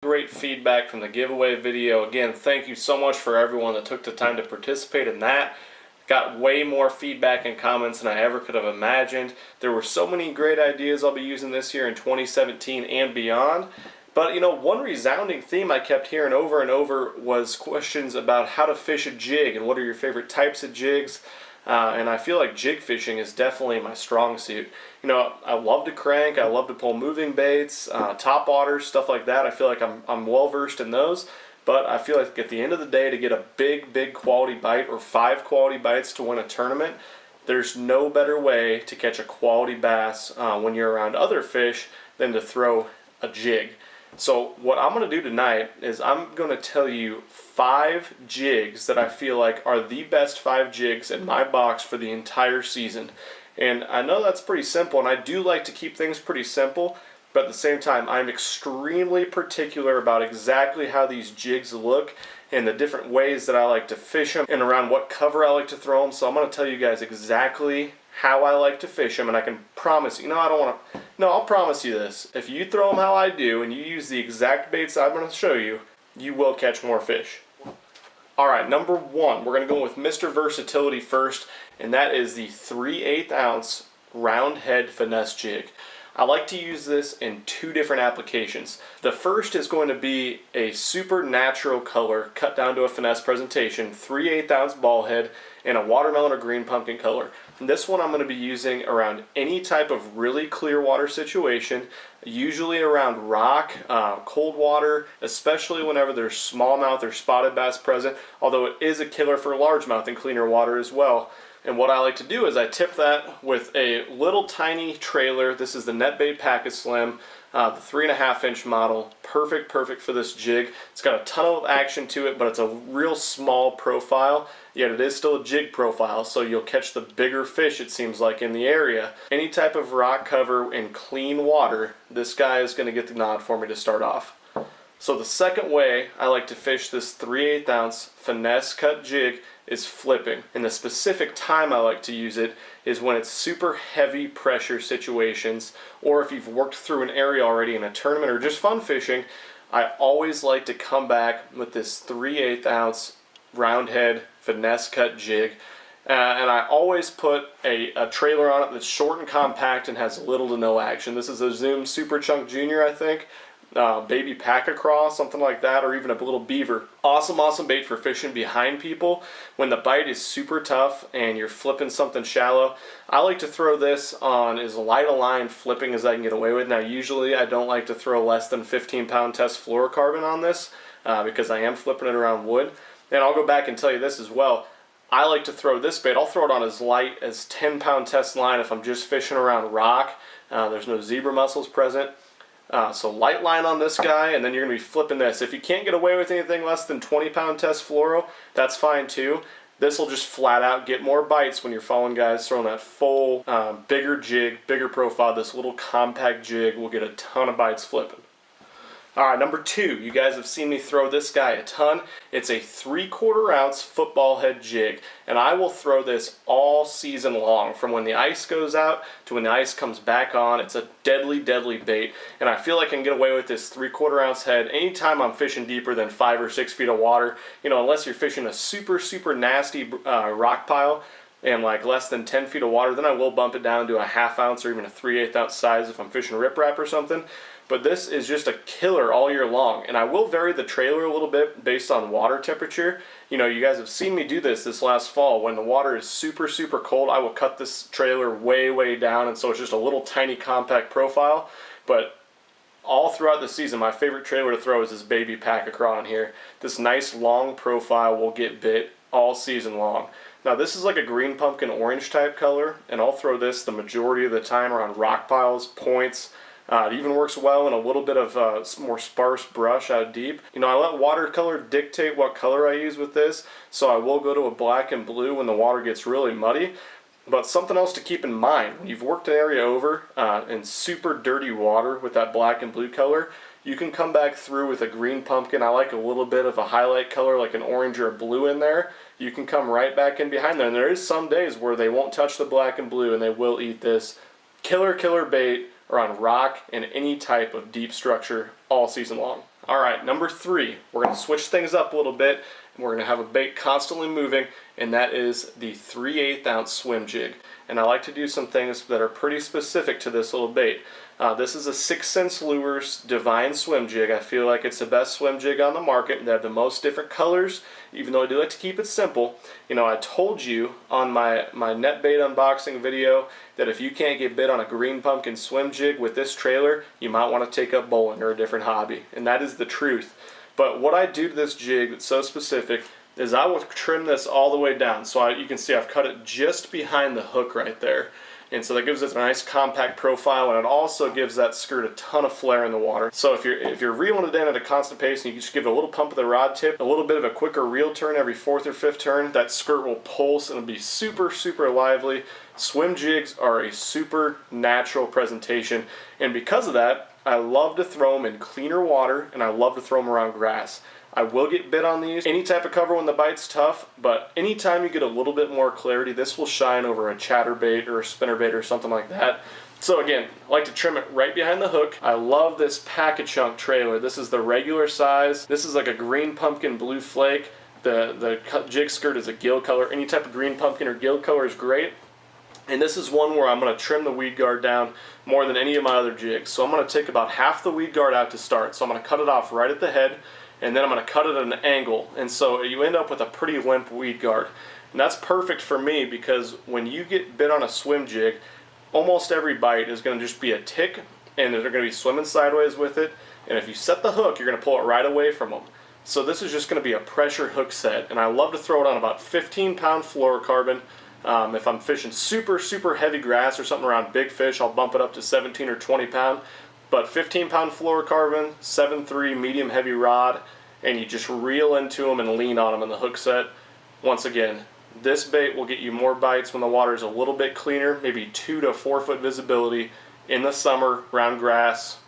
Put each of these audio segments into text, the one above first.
Great feedback from the giveaway video. Again, thank you so much for everyone that took the time to participate in that. Got way more feedback and comments than I ever could have imagined. There were so many great ideas I'll be using this year in 2017 and beyond. But you know, one resounding theme I kept hearing over and over was questions about how to fish a jig and what are your favorite types of jigs. And I feel like jig fishing is definitely my strong suit. You know, I love to crank, I love to pull moving baits, top waters, stuff like that. I feel like I'm well versed in those. But I feel like at the end of the day, to get a big quality bite or 5 quality bites to win a tournament, there's no better way to catch a quality bass when you're around other fish than to throw a jig. So what I'm going to do tonight is I'm going to tell you 5 jigs that I feel like are the best 5 jigs in my box for the entire season. And I know that's pretty simple, and I do like to keep things pretty simple, but at the same time I'm extremely particular about exactly how these jigs look and the different ways that I like to fish them and around what cover I like to throw them. So I'm going to tell you guys exactly how I like to fish them, and I can promise you, I'll promise you this. If you throw them how I do and you use the exact baits I'm going to show you, you will catch more fish. Alright, number 1, we're going to go with Mr. Versatility first, and that is the 3/8 ounce round head finesse jig. I like to use this in 2 different applications. The first is going to be a super natural color cut down to a finesse presentation, 3/8 ounce ball head in a watermelon or green pumpkin color. And this one I'm going to be using around any type of really clear water situation, usually around rock, cold water, especially whenever there's smallmouth or spotted bass present, although it is a killer for largemouth in cleaner water as well. And what I like to do is I tip that with a little tiny trailer. This is the NetBait Pack-A-Slim, the 3.5 inch model. Perfect for this jig. It's got a ton of action to it, but it's a real small profile, yet it is still a jig profile, so you'll catch the bigger fish, it seems like, in the area. Any type of rock cover in clean water, this guy is going to get the nod for me to start off. So the second way I like to fish this 3/8 ounce finesse cut jig is flipping. And the specific time I like to use it is when it's super heavy pressure situations, or if you've worked through an area already in a tournament or just fun fishing. I always like to come back with this 3/8 ounce round head finesse cut jig. And I always put a trailer on it that's short and compact and has little to no action. This is a Zoom Super Chunk Junior, I think. Baby pack-a-craw, something like that, or even a little beaver. Awesome bait for fishing behind people when the bite is super tough and you're flipping something shallow. I like to throw this on as light a line flipping as I can get away with. Now usually I don't like to throw less than 15-pound test fluorocarbon on this because I am flipping it around wood. And I'll go back and tell you this as well. I like to throw this bait, I'll throw it on as light as 10-pound test line if I'm just fishing around rock. There's no zebra mussels present. So light line on this guy, and then you're going to be flipping this. If you can't get away with anything less than 20-pound test fluoro, that's fine too. This will just flat out get more bites when you're following guys throwing that full, bigger jig, bigger profile. This little compact jig will get a ton of bites flipping. Alright, number 2, you guys have seen me throw this guy a ton. It's a 3/4 ounce football head jig, and I will throw this all season long, from when the ice goes out to when the ice comes back on. It's a deadly bait, and I feel like I can get away with this 3/4 ounce head anytime I'm fishing deeper than 5 or 6 feet of water. You know, unless you're fishing a super nasty rock pile and like less than 10 feet of water, then I will bump it down to a 1/2 ounce or even a 3/8 ounce size if I'm fishing riprap or something. But this is just a killer all year long, and I will vary the trailer a little bit based on water temperature. You know, you guys have seen me do this last fall. When the water is super cold, I will cut this trailer way down, and so it's just a little tiny compact profile. But all throughout the season, my favorite trailer to throw is this baby pack-a-craw in here. This nice long profile will get bit all season long. Now this is like a green pumpkin orange type color, and I'll throw this the majority of the time around rock piles, points. It even works well in a little bit of more sparse brush out deep. You know, I let watercolor dictate what color I use with this, so I will go to a black and blue when the water gets really muddy. But something else to keep in mind, when you've worked an area over in super dirty water with that black and blue color, you can come back through with a green pumpkin. I like a little bit of a highlight color like an orange or a blue in there. You can come right back in behind there. And there is some days where they won't touch the black and blue and they will eat this. Killer bait are on rock and any type of deep structure all season long. All right, number 3, we're going to switch things up a little bit, and we're going to have a bait constantly moving, and that is the 3/8 ounce swim jig. And I like to do some things that are pretty specific to this little bait. This is a 6th Sense Lures Divine Swim Jig. I feel like it's the best swim jig on the market. They have the most different colors, even though I do like to keep it simple. You know, I told you on my net bait unboxing video that if you can't get bit on a green pumpkin swim jig with this trailer, you might want to take up bowling or a different hobby. And that is the truth. But what I do to this jig that's so specific is I will trim this all the way down. So you can see I've cut it just behind the hook right there. And so that gives it a nice compact profile, and it also gives that skirt a ton of flare in the water. So if you're reeling it in at a constant pace and you just give it a little pump of the rod tip, a little bit of a quicker reel turn every 4th or 5th turn, that skirt will pulse and it'll be super, super lively. Swim jigs are a super natural presentation, and because of that, I love to throw them in cleaner water, and I love to throw them around grass. I will get bit on these. Any type of cover when the bite's tough, but anytime you get a little bit more clarity, this will shine over a chatterbait or a spinnerbait or something like that. So again, I like to trim it right behind the hook. I love this pack-a-chunk trailer. This is the regular size. This is like a green pumpkin blue flake. The jig skirt is a gill color. Any type of green pumpkin or gill color is great. And this is one where I'm going to trim the weed guard down more than any of my other jigs. So I'm going to take about half the weed guard out to start. So I'm going to cut it off right at the head, and then I'm going to cut it at an angle, and so you end up with a pretty limp weed guard. And that's perfect for me because when you get bit on a swim jig, almost every bite is going to just be a tick, and they're going to be swimming sideways with it, and if you set the hook, you're going to pull it right away from them. So this is just going to be a pressure hook set, and I love to throw it on about 15-pound fluorocarbon. If I'm fishing super, super heavy grass or something around big fish, I'll bump it up to 17 or 20 pound. But 15-pound fluorocarbon, 7.3 medium heavy rod, and you just reel into them and lean on them in the hook set. Once again, this bait will get you more bites when the water is a little bit cleaner, maybe 2 to 4 foot visibility in the summer around grass.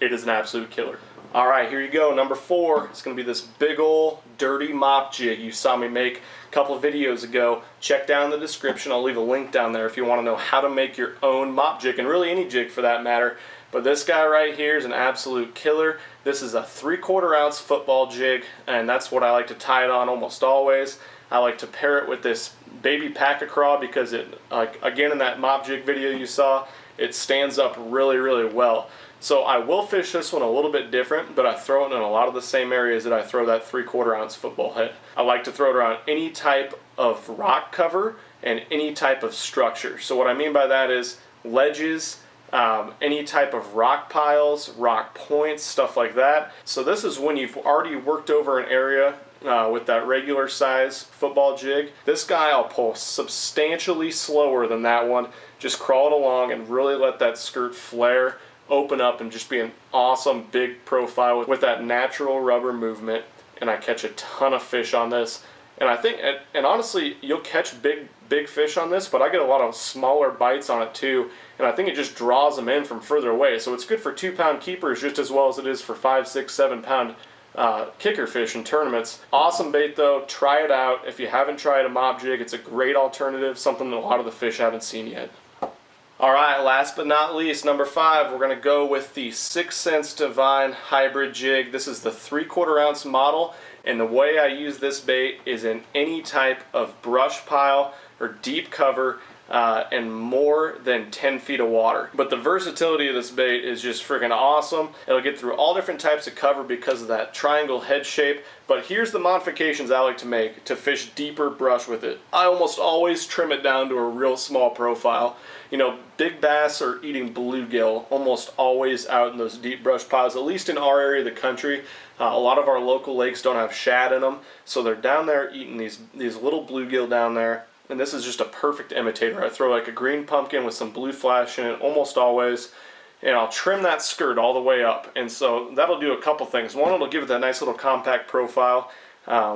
It is an absolute killer. All right, here you go. Number 4, it's going to be this big ol' dirty mop jig you saw me make a couple of videos ago. Check down in the description. I'll leave a link down there if you want to know how to make your own mop jig, and really any jig for that matter. But this guy right here is an absolute killer. This is a 3/4 ounce football jig, and that's what I like to tie it on almost always. I like to pair it with this baby pack-a-craw because it, again in that mop jig video you saw, it stands up really, really well. So I will fish this one a little bit different, but I throw it in a lot of the same areas that I throw that 3/4 ounce football head. I like to throw it around any type of rock cover and any type of structure. So what I mean by that is ledges, any type of rock piles, rock points, stuff like that. So this is when you've already worked over an area with that regular size football jig. This guy I'll pull substantially slower than that one. Just crawl it along and really let that skirt flare, open up, and just be an awesome big profile with that natural rubber movement. And I catch a ton of fish on this. And I think, and honestly, you'll catch big fish on this, but I get a lot of smaller bites on it too, and I think it just draws them in from further away. So it's good for 2-pound keepers just as well as it is for 5, 6, 7-pound kicker fish in tournaments. Awesome bait though. Try it out. If you haven't tried a mop jig, it's a great alternative, something that a lot of the fish haven't seen yet. All right, last but not least, number 5, we're going to go with the 6th Sense Divine Hybrid Jig. This is the 3/4 ounce model, and the way I use this bait is in any type of brush pile or deep cover and more than 10 feet of water. But the versatility of this bait is just freaking awesome. It'll get through all different types of cover because of that triangle head shape. But here's the modifications I like to make to fish deeper brush with it. I almost always trim it down to a real small profile. You know, big bass are eating bluegill almost always out in those deep brush piles, at least in our area of the country. A lot of our local lakes don't have shad in them, so they're down there eating these little bluegill down there. And this is just a perfect imitator. I throw like a green pumpkin with some blue flash in it almost always, and I'll trim that skirt all the way up. And so that'll do a couple things. One, it'll give it that nice little compact profile,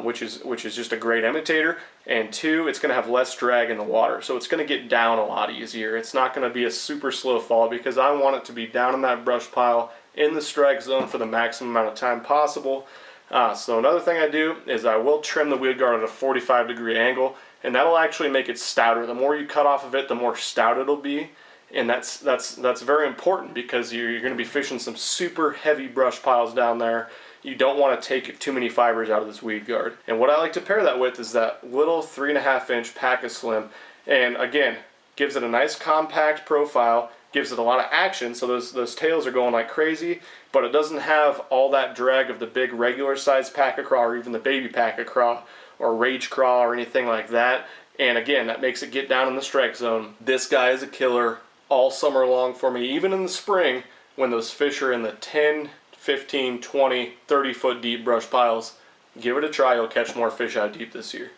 which is just a great imitator. And 2, it's going to have less drag in the water, so it's going to get down a lot easier. It's not going to be a super slow fall because I want it to be down in that brush pile in the strike zone for the maximum amount of time possible. So another thing I do is I will trim the weed guard at a 45-degree angle, and that'll actually make it stouter. The more you cut off of it, the more stout it'll be, and that's very important because you're going to be fishing some super heavy brush piles down there. you don't want to take too many fibers out of this weed guard. And what I like to pair that with is that little 3.5 inch pack of slim. And again, gives it a nice compact profile, gives it a lot of action, so those tails are going like crazy, but it doesn't have all that drag of the big regular size pack of craw or even the baby pack of craw or rage craw or anything like that. And again, that makes it get down in the strike zone. This guy is a killer all summer long for me, even in the spring when those fish are in the 10, 15, 20, 30 foot deep brush piles. Give it a try, you'll catch more fish out deep this year.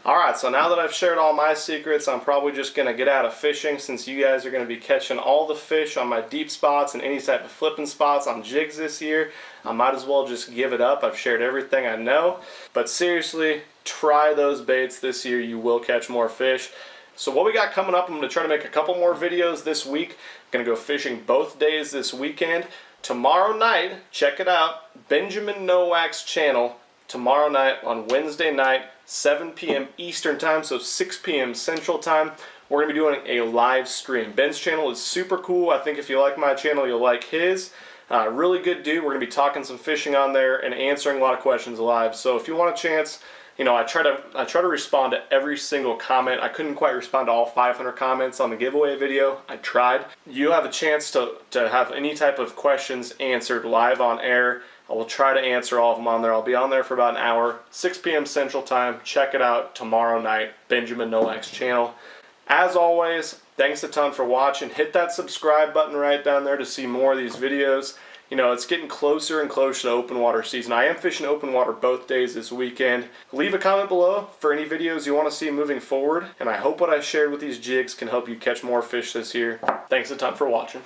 Alright, so now that I've shared all my secrets, I'm probably just going to get out of fishing since you guys are going to be catching all the fish on my deep spots and any type of flipping spots on jigs this year. I might as well just give it up. I've shared everything I know. But seriously, try those baits this year. You will catch more fish. So what we got coming up, I'm going to try to make a couple more videos this week. I'm going to go fishing both days this weekend. Tomorrow night, check it out, Benjamin Nowak's channel. Tomorrow night on Wednesday night, 7 p.m. Eastern time, so 6 p.m. Central time, we're going to be doing a live stream. Ben's channel is super cool. I think if you like my channel, you'll like his. Really good dude. We're going to be talking some fishing on there and answering a lot of questions live. So if you want a chance, you know, I try to respond to every single comment. I couldn't quite respond to all 500 comments on the giveaway video. I tried. You have a chance to have any type of questions answered live on air. I will try to answer all of them on there. I'll be on there for about an hour, 6 p.m. Central Time. Check it out tomorrow night, Benjamin Nowak's channel. As always, thanks a ton for watching. Hit that subscribe button right down there to see more of these videos. You know, it's getting closer and closer to open water season. I am fishing open water both days this weekend. Leave a comment below for any videos you want to see moving forward. And I hope what I shared with these jigs can help you catch more fish this year. Thanks a ton for watching.